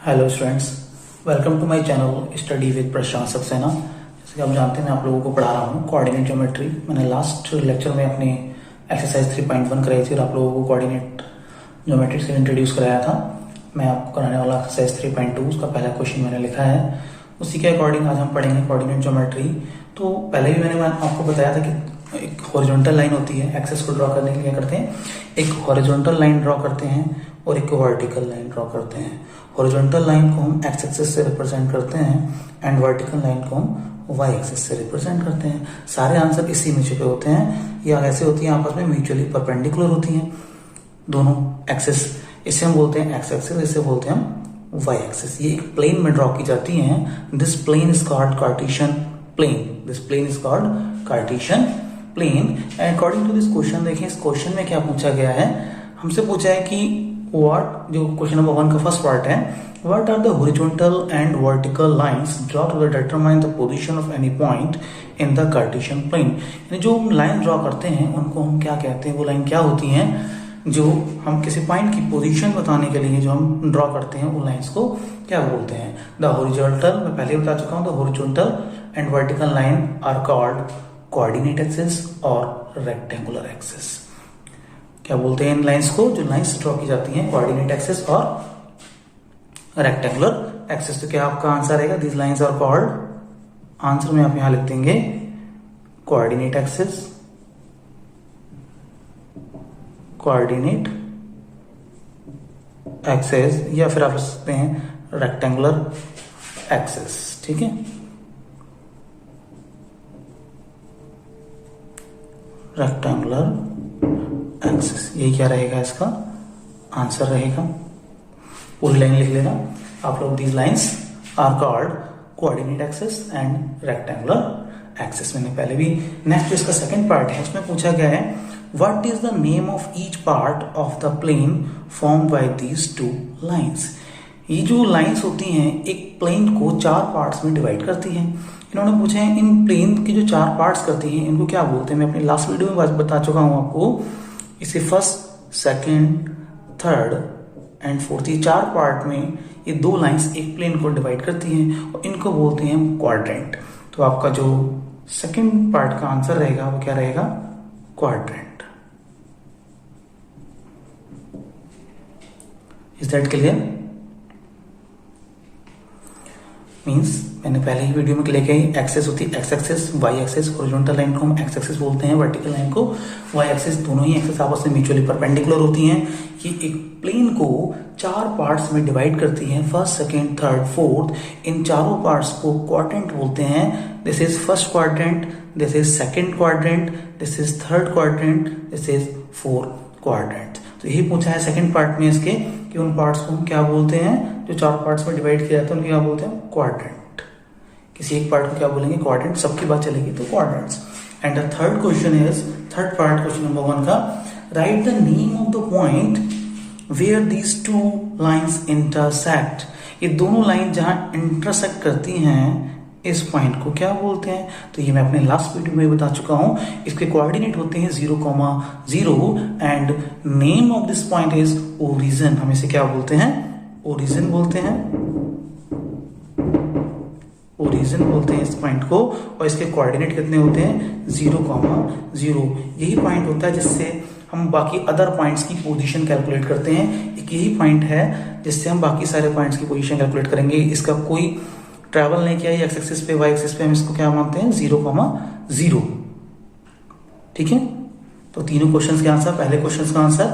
Hello students, welcome to my channel study with Prashant Saxena. जैसे कि आप जानते हैं मैं आप लोगों को पढ़ा रहा हूँ कोऑर्डिनेट ज्योमेट्री। मैंने लास्ट लेक्चर में अपनी एक्सरसाइज 3.1 कराई थी और आप लोगों को कोऑर्डिनेट ज्योमेट्री से इंट्रोड्यूस कराया था। मैं आपको कराने वाला एक्सरसाइज 3.2 उसका पहला क्वेश्चन मैंने लिखा है। उसी के अकॉर्डिंग आज हम पढ़ेंगे कोऑर्डिनेट ज्योमेट्री। तो पहले भी मैंने आपको बताया था कि एक हॉरिजॉन्टल लाइन होती है, एक्सेस को ड्रॉ करने के लिए करते हैं, एक हॉरिजॉन्टल लाइन ड्रॉ करते हैं और एक वर्टिकल लाइन ड्रॉ करते हैं। हॉरिजॉन्टल लाइन को हम एक्स एक्सिस से रिप्रेजेंट करते हैं एंड वर्टिकल लाइन को हम वाई एक्सिस से रिप्रेजेंट करते हैं। सारे आंसर इसी में छुपे होते हैं या ऐसे होती हैं आपस में म्यूचुअली परपेंडिकुलर होती हैं दोनों एक्सिस। इसे हम बोलते हैं एक्स एक्सिस, इसे बोलते हैं हम वाई एक्सिस। ये एक प्लेन में ड्रॉ की जाती हैं। This plane is called Cartesian plane. This plane is called Cartesian plane. And according to this question, देखिए इस क्वेश्चन में क्या पूछा गया है। हमसे पूछा है कि व्हाट, जो क्वेश्चन नंबर 1 का फर्स्ट पार्ट है, what are the horizontal and vertical lines draw to determine the position of any point in the Cartesian plane. यानी जो हम लाइन ड्रॉ करते हैं उनको हम क्या कहते हैं, वो लाइन क्या होती हैं जो हम किसी पॉइंट की पोजीशन बताने के लिए जो हम ड्रॉ करते हैं वो लाइंस को क्या बोलते हैं। द हॉरिजॉन्टल, मैं पहले बता चुका हूं, the horizontal and vertical line are called coordinate axis और रेक्टेंगुलर एक्सिस। क्या बोलते हैं इन लाइंस को, जो लाइंस ड्रॉ की जाती हैं, कोऑर्डिनेट एक्सिस और रेक्टेंगुलर एक्सिस। तो क्या आपका आंसर रहेगा, this lines are called, answer में आप यहां लिख देंगे कोऑर्डिनेट एक्सिस, कोऑर्डिनेट एक्सिस, या फिर आप लिख सकते हैं रेक्टेंगुलर एक्सिस। ठीक है, रेक्टेंगुलर एक्सिस, यही क्या रहेगा, इसका आंसर रहेगा। पूरी लाइन लिख लेना आप लोग। These lines are called coordinate axis and rectangular axis. मैंने पहले भी, नेक्स्ट जो इसका सेकंड पार्ट है उसमें पूछा गया है, what is the name of each part of the plane formed by these two lines. ये जो लाइंस होती हैं एक प्लेन को 4 पार्ट्स में डिवाइड करती हैं। इन्होंने पूछे हैं इन प्लेन के जो 4 पार्ट्स करती हैं इनको क्या बोलते हैं। मैं अपनी लास्ट वीडियो में बता चुका हूं आपको। इसे first, second, third and fourth, ये 4 पार्ट में ये 2 लाइंस एक प्लेन को डिवाइड करती हैं और इनको बोलते हैं क्वाड्रेंट। तो आपका जो सेकंड पार्ट का आंसर रहेगा वो क्या रहेगा, quadrant. Is that clear? Means मैंने पहले ही वीडियो में लेके आई, एक्सेस होती है X axes, Y axes. Horizontal line को हम एक्स एक्सेस बोलते हैं, वर्टिकल लाइन को वाई एक्सेस। दोनों ही एक्सेस आपस में म्यूचुअली परपेंडिकुलर होती हैं। ये एक प्लेन को 4 पार्ट्स में डिवाइड करती हैं, फर्स्ट, सेकंड, थर्ड, फोर्थ। इन चारों पार्ट्स को क्वाड्रेंट बोलते हैं। This is first quadrant, this is second quadrant, this is third quadrant, this is fourth quadrant. तो यही पूछा है सेकंड पार्ट में इसके कि उन पार्ट्स को हम क्या बोलते हैं, जो 4 पार्ट्स में डिवाइड किया जाता है उनको क्या बोलते हैं, क्वाड्रेंट। किसी एक पार्ट को क्या बोलेंगे, क्वाड्रेंट। सबकी बात चलेगी तो quadrants. And the third question is, third part question number 1 का, write the name of the point where these 2 lines intersect. ये दोनों लाइन जहां इंटरसेक्ट करती हैं इस पॉइंट को क्या बोलते हैं। तो ये मैं अपने लास्ट वीडियो में बता चुका हूं। इसके कोऑर्डिनेट होते हैं 0,0 and name of this point is origin. हम इसे क्या बोलते हैं, ओरिजिन बोलते हैं, ओरिजिन बोलते हैं इस पॉइंट को। और इसके कोऑर्डिनेट कितने होते हैं, 0,0। यही पॉइंट होता है जिससे हम बाकी अदर पॉइंट्स की पोजीशन कैलकुलेट करते हैं। एक यही पॉइंट है जिससे हम बाकी सारे पॉइंट्स की पोजीशन कैलकुलेट करेंगे। इसका कोई ट्रैवल नहीं किया एक्स एक्सिस पे, वाई एक्सिस पे, हम इसको क्या मानते हैं, 0,0। ठीक है, तो तीनों क्वेश्चंस के आंसर, पहले क्वेश्चंस का आंसर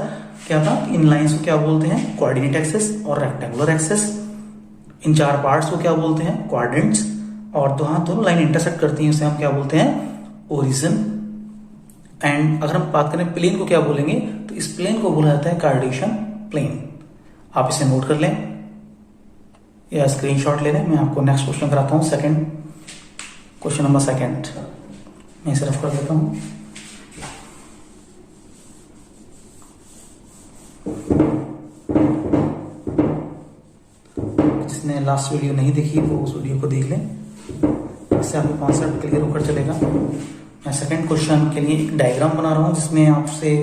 क्या था, इन लाइंस को क्या बोलते हैं, कोऑर्डिनेट एक्सिस और रेक्टेंगुलर एक्सिस। इन 4 पार्ट्स को क्या बोलते हैं, क्वाड्रेंट्स। और दोनों लाइन इंटरसेक्ट करती हैं उसे हम क्या बोलते हैं, ओरिजिन। एंड अगर हम बात करें प्लेन को क्या बोलेंगे, तो इस प्लेन को बोला जाता है कार्टेशियन प्लेन। आप इसे नोट कर लें या स्क्रीनशॉट ले लें। मैं आपको नेक्स्ट क्वेश्चन कराता हूं, सेकंड क्वेश्चन नंबर 2 मैं इसे रफ कर देता हूं। जिसने लास्ट वीडियो नहीं देखी वो उस वीडियो को देख लें, इससे आपको कॉन्सेप्ट क्लियर होकर चलेगा। मैं सेकंड क्वेश्चन के लिए एक डायग्राम बना रहा हूं जिसमें आपसे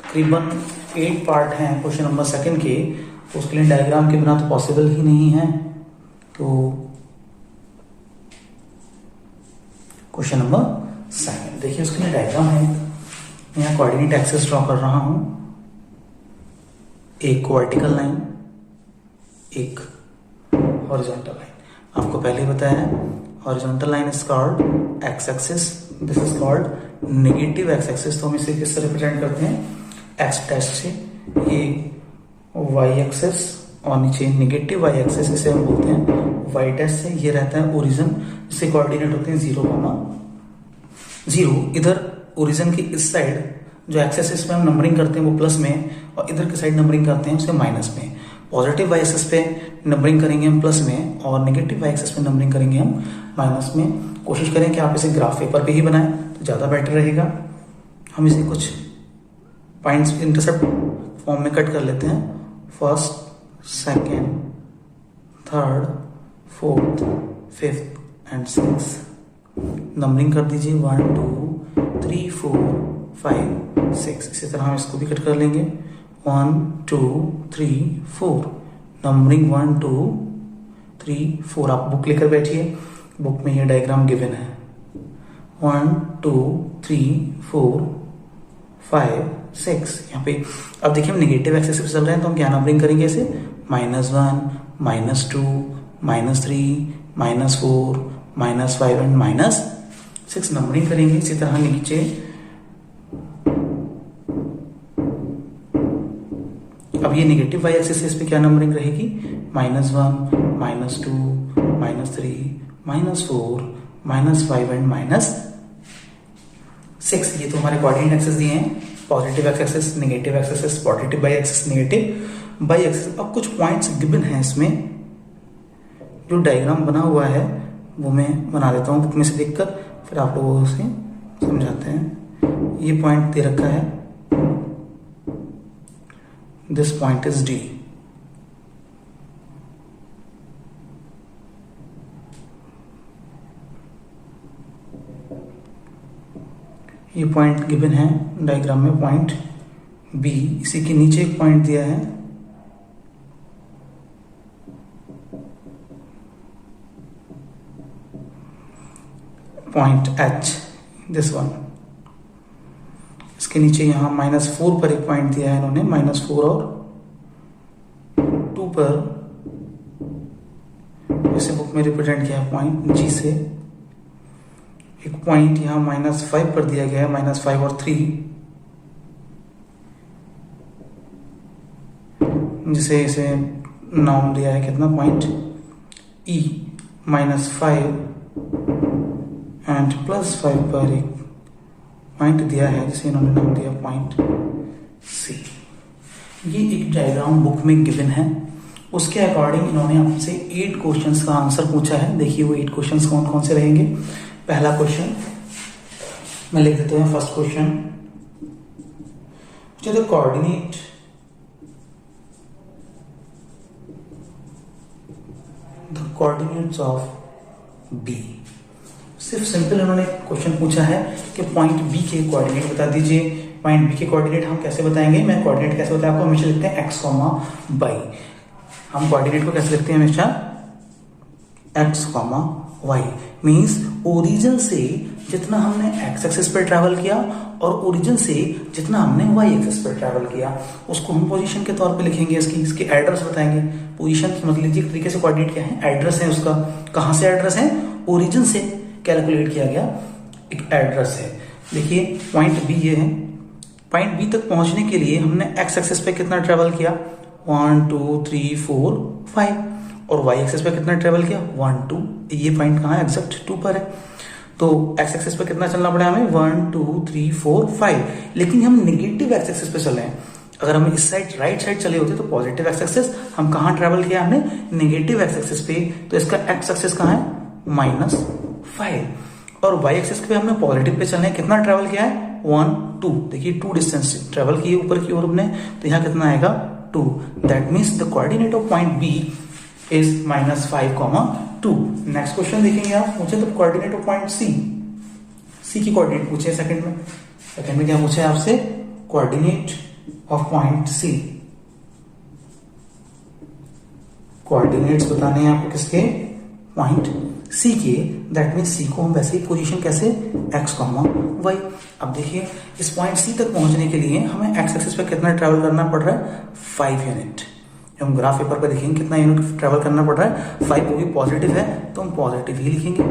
तकरीबन 8 पार्ट हैं क्वेश्चन नंबर 2 के। तो उसके लिए डायग्राम के बिना तो पॉसिबल ही नहीं है। तो क्वेश्चन नंबर 7 देखिए, उसके लिए डायग्राम है। मैं यहाँ कोऑर्डिनेट एक्सिस ड्रॉ कर रहा हूं, एक वर्टिकल लाइन, एक हॉरिजॉन्टल लाइन। आपको पहले ही बताया है, horizontal line is called x axis, this is called negative X axis. तो हम इसे किससे रिप्रेजेंट करते हैं, एक्स डैश से। ये वाई एक्सिस और नीचे नेगेटिव वाई एक्सिस, इसे हम बोलते हैं वाई डैश से। ये रहता है ओरिजिन, जिससे कोऑर्डिनेट होते हैं 0, 0। इधर ओरिजिन की इस साइड जो एक्स एक्सिस पे हम नंबरिंग करते हैं वो प्लस में, और इधर की साइड नंबरिंग करते हैं उसे माइनस में। पॉजिटिव वाई एक्सिस पे नंबरिंग करेंगे हम प्लस में, और नेगेटिव वाई एक्सिस पे नंबरिंग करेंगे हम माइनस में। कोशिश करें कि आप इसे ग्राफ पेपर पे ही बनाएं तो ज़्यादा बेटर रहेगा। हम इसे कुछ पॉइंट्स इंटरसेप्ट फॉर्म में कट कर लेते हैं। First, second, third, fourth, fifth and six. Numbering कर दीजिए 1 2 3 4 5 6। इसी तरह हम इसको भी कट कर लेंगे 1 2 3 4। नंबरिंग 1 2 3 4। आप बुक लेकर बैठिए, बुक में ये डायग्राम गिवन है 1 2 3 4 5 6। यहाँ पे अब देखिए हम नेगेटिव एक्सिस पे चल रहे हैं, तो हम क्या नंबरिंग करेंगे इसे, -1 -2 -3 -4 -5 एंड -6 नंबरिंग करेंगे। इसी तरह नीचे अब ये नेगेटिव वाई एक्सिस इस पे क्या नंबरिंग रहेगी, -1 -2 -3 -4 -5 एंड -6। ये तो हमारे कोऑर्डिनेट एक्सिस दिए हैं, positive X axis, negative X axis, positive Y axis, negative Y axis. अब कुछ पॉइंट्स गिवन हैं इसमें, जो डायग्राम बना हुआ है वो मैं बना देता हूँ बुक में से देखकर, फिर आप लोगों से समझाते हैं। ये पॉइंट दे रखा है, दिस पॉइंट इज डी। ये पॉइंट गिवन है डायग्राम में, पॉइंट बी। इसी के नीचे एक पॉइंट दिया है, पॉइंट एच, दिस वन। इसके नीचे यहां -4 पर एक पॉइंट दिया है इन्होंने, -4 और 2 पर इसे बुक में रिप्रेजेंट किया है पॉइंट जी से। एक पॉइंट यहां -5 पर दिया गया है, -5 और 3, जिसे इसे नाम दिया है कितना, पॉइंट ई। -5 एंड +5 पर एक पॉइंट दिया है जिसे इन्होंने नाम दिया पॉइंट सी। ये एक डायग्राम बुक में गिवन है, उसके अकॉर्डिंग इन्होंने आपसे 8 क्वेश्चंस का आंसर पूछा है। देखिए वो 8 क्वेश्चंस कौन कौन से रहेंगे। पहला क्वेश्चन मैं लिख देता हूं, first question, the coordinates of B. सिर्फ सिंपल इन्होंने क्वेश्चन पूछा है कि पॉइंट बी के कोऑर्डिनेट बता दीजिए। पॉइंट बी के कोऑर्डिनेट हम कैसे बताएंगे, मैं कोऑर्डिनेट कैसे बताया आपको, हमेशा लिखते हैं x, y। हम कोऑर्डिनेट को कैसे लिखते हैं हमेशा, x, y। मींस ओरिजिन से जितना हमने x एक्सिस पर ट्रैवल किया और ओरिजिन से जितना हमने y एक्सिस पर ट्रैवल किया, उसको हम पोजीशन के तौर पे लिखेंगे। इसकी एड्रेस बताएंगे। पोजीशन समझ लीजिए एक तरीके से कोऑर्डिनेट क्या है, एड्रेस है उसका। कहां से एड्रेस है, ओरिजिन से कैलकुलेट किया गया एक एड्रेस है। देखिए पॉइंट बी ये है, पॉइंट बी तक पहुंचने के लिए हमने एक्स एक्सिस पे कितना ट्रेवल किया, 1 2 3 4 5, और वाई एक्सिस पे कितना ट्रेवल किया, 1 2। ये पॉइंट कहाँ है, एग्जैक्ट 2 पर है। तो एक्स एक्सिस पे कितना चलना पड़ा हमें, 1 2 3 4 5। लेकिन हम नेगेटिव एक्स एक्सिस पे चले हैं। अगर हम इस साइड राइट साइड चले होते तो पॉजिटिव एक्स एक्सिस, हम कहाँ ट्रेवल किया हमने, नेगेटिव एक्स एक्सिस पे। तो इसका एक्स एक्सिस कहाँ है, -5, और वाई एक्सिस पे हमने पॉजिटिव पे चलना है। कितना ट्रेवल किया है, 1 2। देखिए 2 डिस्टेंस ट्रेवल किए ऊपर की ओर हमने, तो यहाँ कितना आएगा 2। That means the coordinate of point B is -5, 2। Next question देखेंगे आप, पूछे तो coordinate of point C. C की कोऑर्डिनेट पूछे सेकंड में क्या पूछा है आपसे, coordinate of point C. Coordinates बताने हैं आपको किसके, पॉइंट सी के। दैट मीन सी को हम वैसे ही पोजीशन कैसे, एक्स कॉमा वाई। अब देखिए इस पॉइंट सी तक पहुंचने के लिए हमें एक्स एक्सिस पे कितना ट्रेवल करना पड़ रहा है, 5 यूनिट। जब हम ग्राफ पेपर पे देखेंगे कितना यूनिट ट्रेवल करना पड़ रहा है, 5, वो भी पॉजिटिव है तो हम पॉजिटिव ही लिखेंगे।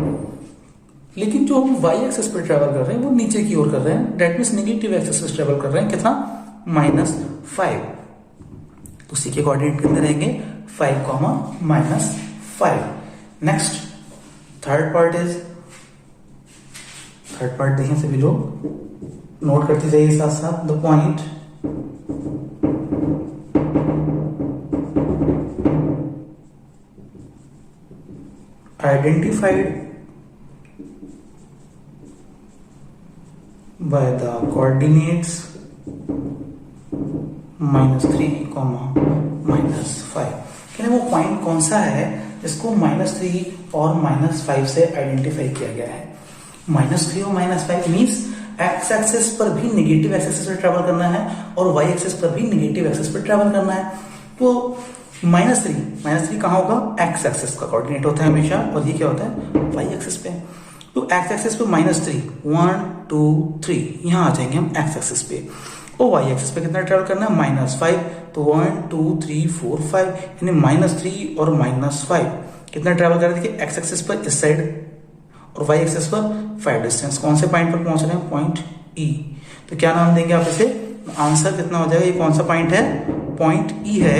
लेकिन जो हम वाई एक्सिस पे ट्रेवल कर रहे हैं वो नीचे की ओर कर रहे हैं, दैट मीन नेगेटिव एक्सिस पे ट्रेवल कर रहे हैं, कितना, -5। तो सी के कोऑर्डिनेट कितने रहेंगे, 5, -5। नेक्स्ट थर्ड पार्ट देखें सभी लोग, नोट करते जाइए साथ साथ। The point identified by the coordinates -3, -5। वो पॉइंट कौन सा है जिसको -3 और -5 से आइडेंटिफाई किया गया है। -3 और -5 मीन्स एक्स एक्सिस पर भी नेगेटिव एक्सिस पर ट्रेवल करना है और वाई एक्सिस पर भी नेगेटिव एक्सिस पर ट्रेवल करना है। तो -3 कहाँ होगा, एक्स एक्सिस का कोऑर्डिनेट होता है हमेशा, और ये क्या होता है, वाई एक्सिस पे। तो एक्स एक्सिस पे -3, 1 2 3, यहां आ जाएंगे हम एक्स एक्सिस पे। और वाई एक्सिस पे कितना ट्रेवल करना है, -5, तो 1 2 3 4 5, यानी -3 और -5 कितना ट्रेवल कर रहे हैं, देखिए एक्स एक्सिस पर इस साइड और वाई एक्सिस पर 5 डिस्टेंस। कौन से पॉइंट पर पहुंच रहे हैं, पॉइंट ई। तो क्या नाम देंगे आप इसे, आंसर कितना हो जाएगा, ये कौन सा पॉइंट है, पॉइंट ई है।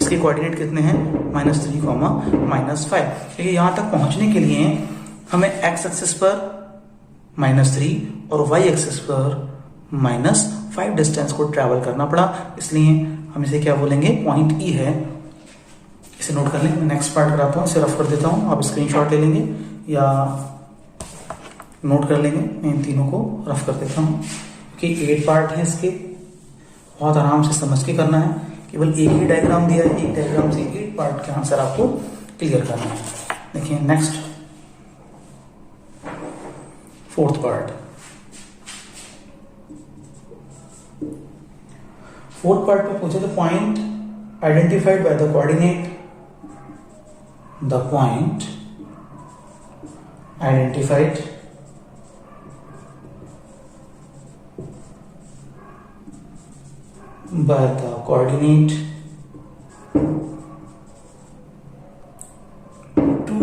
इसके कोऑर्डिनेट कितने हैं, -3, -5। देखिए यहां तक पहुंचने के लिए हमें एक्स एक्सिस पर -3 और वाई एक्सिस पर -5 डिस्टेंस को ट्रैवल करना पड़ा, इसलिए हम इसे क्या बोलेंगे, पॉइंट ई है। इसे नोट कर लें। मैं नेक्स्ट पार्ट कराता हूँ, इसे रफ कर देता हूँ, आप स्क्रीनशॉट ले लेंगे या नोट कर लेंगे। मैं इन तीनों को रफ कर देता हूँ क्योंकि 8 पार्ट है इसके, बहुत आराम से समझ के करना है। केवल एक ही डायग्राम दिया है, एक डायग्राम से 8 पार्ट के आंसर आपको क्लियर करना है। देखिए नेक्स्ट फोर्थ पार्ट पे पूछे the point identified by the coordinate, the point identified by the coordinate 2,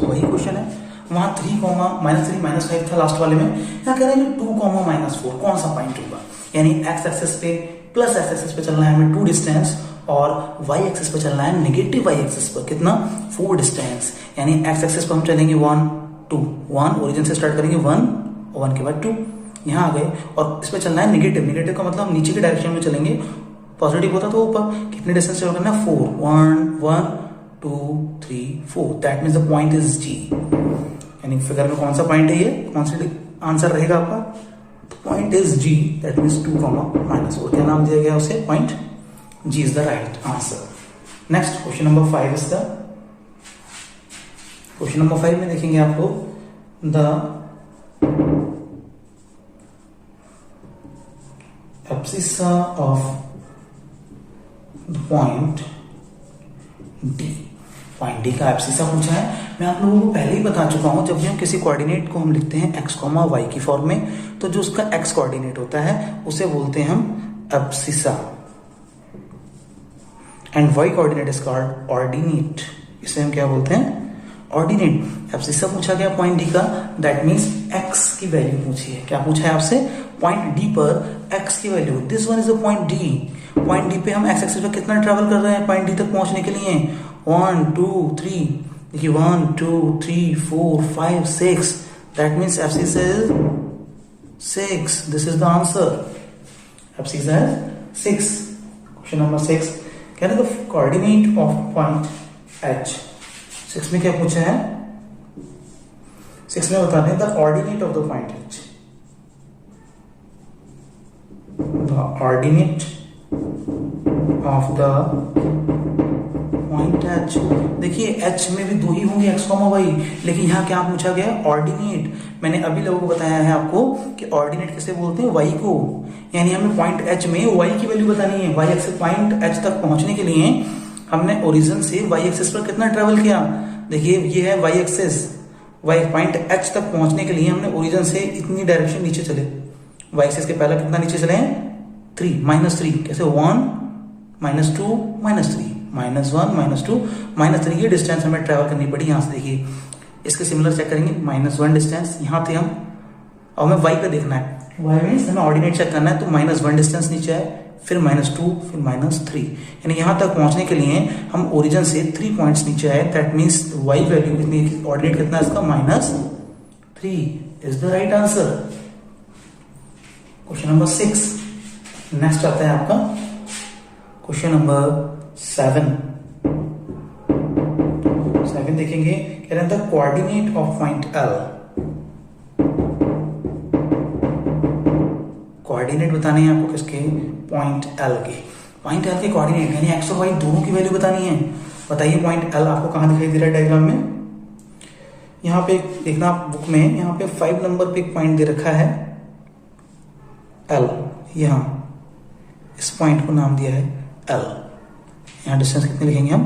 वही क्वेश्चन है। वहां 3, -3 -5 था लास्ट वाले में, यहाँ कह रहे हैं 2, -4 कौन सा पॉइंट होगा। यानी एक्स एक्सिस पे प्लस एक्स एक्सिस पे चलना है हमें 2 डिस्टेंस, और वाई एक्सिस पे चलना है नेगेटिव वाई एक्सिस पर कितना, 4 डिस्टेंस। यानी एक्स एक्सिस पर हम चलेंगे 1 2, 1 ओरिजिन से स्टार्ट करेंगे 1 और 1 के बाद 2, यहाँ आ गए। और इस पे चलना है नेगेटिव का मतलब हम नीचे के डायरेक्शन में चलेंगे, पॉजिटिव होता तो ऊपर। कितने डिस्टेंस ट्रेवल करना है, 4, 1 2 3 4, that means the point is G. यानी फिगर में कौन सा पॉइंट है, ये कौन सा आंसर रहेगा आपका, point is G, that means 2, -4। क्या नाम दिया गया उसे, point G is the right answer. Next question number 5 is the question number 5 में देखेंगे आप लोग the abscissa of the point D. Point D का एब्सिसा पूछा है। मैं आप लोगों को पहले ही बता चुका हूं, जब भी हम किसी कोऑर्डिनेट को हम लिखते हैं x, y की फॉर्म में, तो जो उसका x कोऑर्डिनेट होता है उसे बोलते हैं हम abscissa, and y coordinate is called ordinate. इसे हम क्या बोलते हैं, ऑर्डिनेट। एब्सिसा पूछा गया पॉइंट डी का, दैट मीन्स x की वैल्यू पूछी है। क्या पूछा है आपसे, पॉइंट डी पर x की value. This one is the point D. Point D पे हम x एक्सिस पे कितना ट्रेवल कर रहे हैं पॉइंट डी तक पहुंचने के लिए, 1 2 3, देखिए 1 2 3 4 5 6, that means abscissa is 6। This is the answer, abscissa is 6। Question number 6 कह रहे the coordinate of point H। 6 में क्या पूछा है, 6 में बताते हैं the ordinate of the point H। The ordinate of the point H। देखिए H में भी 2 ही होंगे, x, y, लेकिन यहाँ क्या पूछा गया, ऑर्डिनेट। मैंने अभी लोगों को बताया है आपको कि ऑर्डिनेट किसे बोलते हैं, y को। यानी हमें पॉइंट H में y की वैल्यू बतानी है। y एक्सिस पॉइंट H तक पहुंचने के लिए हमने ओरिजिन से वाई एक्सिस पर कितना ट्रेवल किया, देखिए ये है Y axis, Y point H तक पहुंचने के लिए हमने ओरिजिन से इतनी डायरेक्शन नीचे चले, वाई एक्सिस के पहले कितना नीचे चले हैं 3, -3, कैसे 1 -2 -3 -1 -2 -3, ये डिस्टेंस हमें ट्रेवल करनी पड़ी। यहां से देखिए इसके सिमिलर चेक करेंगे, -1 डिस्टेंस यहां थे हम, और हमें वाई पे देखना है, वाई मीन्स हमें ऑर्डिनेट चेक करना है, तो -1 डिस्टेंस नीचे है, फिर -2, फिर -3, यानी यहां तक पहुंचने के लिए हम ओरिजिन से 3 पॉइंट्स नीचे आए, दैट मीन्स वाई वैल्यू कितनी, ऑर्डिनेट कितना है इसका -3 is the right answer. Question number 6। Next आता है आपका क्वेश्चन नंबर 7 देखेंगे, कह रहे हैं the coordinate of point L, coordinate बताने हैं आपको किसके, पॉइंट L के, पॉइंट L के कोऑर्डिनेट यानी एक्स और वाई दोनों की वैल्यू बतानी है। बताइए पॉइंट L आपको कहां दिखाई दे रहा है डायग्राम में, यहां पे देखना आप बुक में, यहां पे 5 नंबर पे एक पॉइंट दे रखा है L, यहां इस पॉइंट को नाम दिया है L, यहां डिस्टेंस कितने लिखेंगे हम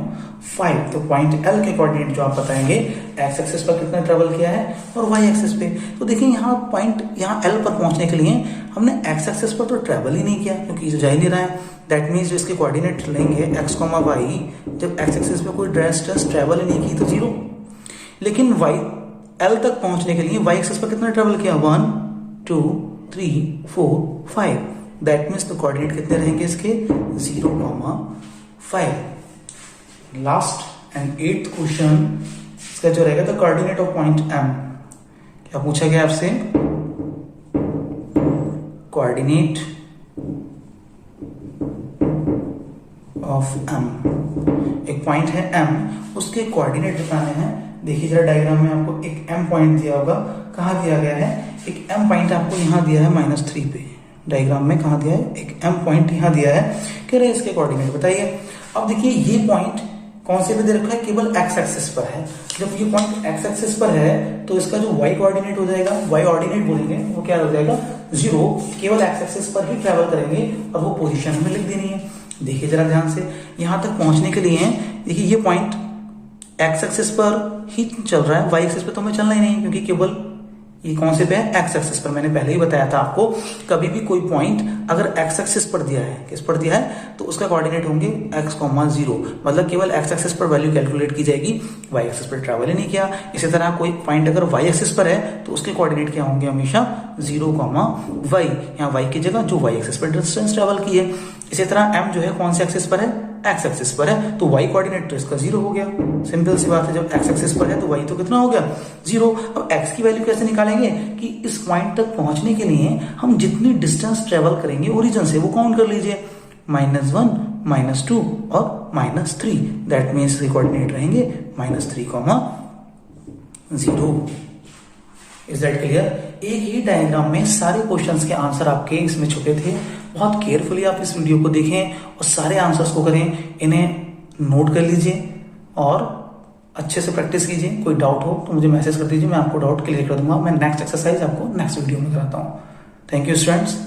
5, तो पॉइंट L के कोऑर्डिनेट जो आप बताएंगे एक्स एक्सिस पर कितना ट्रेवल किया है और वाई एक्सिस पे, तो देखिए यहाँ पॉइंट यहाँ L पर पहुंचने के लिए हमने एक्स एक्सिस पर तो ट्रेवल ही नहीं किया क्योंकि जा ही नहीं रहा है, दैट मीन्स जो इसके कोऑर्डिनेट लेंगे x, y, जब एक्स एक्सिस पे कोई डिस्टेंस ट्रेवल ही नहीं की तो 0, लेकिन y L तक पहुंचने के लिए वाई एक्सिस पर कितना ट्रेवल किया 1 2 3 4 5, दैट मीन्स तो कोऑर्डिनेट कितने रहेंगे इसके 0, 5। लास्ट एंड 8th क्वेश्चन इसका जो रहेगा the coordinate of point M, क्या पूछा गया आपसे, कोऑर्डिनेट ऑफ M, एक पॉइंट है M, उसके कोऑर्डिनेट बताने हैं। देखिए जरा डायग्राम में आपको एक M पॉइंट दिया होगा, कहां दिया गया है, एक M पॉइंट आपको यहां दिया है -3 पे, डायग्राम में कहां दिया है, एक M पॉइंट यहां दिया है, कह रहे हैं इसके कोऑर्डिनेट बताइए। अब देखिए ये पॉइंट कौन से पे दे रखा है, केवल एक्स एक्सिस पर है, जब ये पॉइंट एक्स एक्सिस पर है तो इसका जो वाई कोऑर्डिनेट हो जाएगा, वाई ऑर्डिनेट बोलेंगे, वो क्या हो जाएगा 0, केवल एक्स एक्सिस पर ही ट्रेवल करेंगे और वो पोजीशन हमें लिख देनी है। देखिए जरा ध्यान से, यहां तक पहुंचने के लिए देखिए ये पॉइंट एक्स एक्सिस पर ही चल रहा है, वाई एक्सिस पर तो हमें चलना ही नहीं क्योंकि केवल ये कौन से पे है, एक्स एक्सिस पर। मैंने पहले ही बताया था आपको, कभी भी कोई पॉइंट अगर एक्स एक्सिस पर दिया है, किस पर दिया है, तो उसका कोऑर्डिनेट होंगे x, 0, मतलब केवल एक्स एक्सिस पर वैल्यू कैलकुलेट की जाएगी, वाई एक्सिस पर ट्रैवल ही नहीं किया। इसी तरह कोई पॉइंट अगर वाई एक्सिस पर है तो उसके कोऑर्डिनेट क्या होंगे, हमेशा 0, y, यहाँ y की जगह जो वाई एक्सिस पर डिस्टेंस ट्रैवल की है। इसी तरह m जो है कौन से एक्सिस पर है, एक्स एक्सिस पर है, तो y कोऑर्डिनेट तो इसका 0 हो गया, सिंपल सी बात है, जब एक्स एक्सिस पर है तो y तो कितना हो गया 0। अब x की वैल्यू कैसे निकालेंगे कि इस पॉइंट तक पहुंचने के लिए हम जितनी डिस्टेंस ट्रेवल करेंगे ओरिजिन से वो काउंट कर लीजिए, -1 -2 और -3, दैट मीन्स कोऑर्डिनेट रहेंगे -3, 0। Is that clear. एक ही डायग्राम में सारे क्वेश्चंस के आंसर आपके इसमें छुपे थे, बहुत केयरफुली आप इस वीडियो को देखें और सारे आंसर्स को करें, इन्हें नोट कर लीजिए और अच्छे से प्रैक्टिस कीजिए। कोई डाउट हो तो मुझे मैसेज कर दीजिए, मैं आपको डाउट क्लियर कर दूंगा। मैं नेक्स्ट एक्सरसाइज आपको नेक्स्ट वीडियो में कराता हूँ। Thank you students.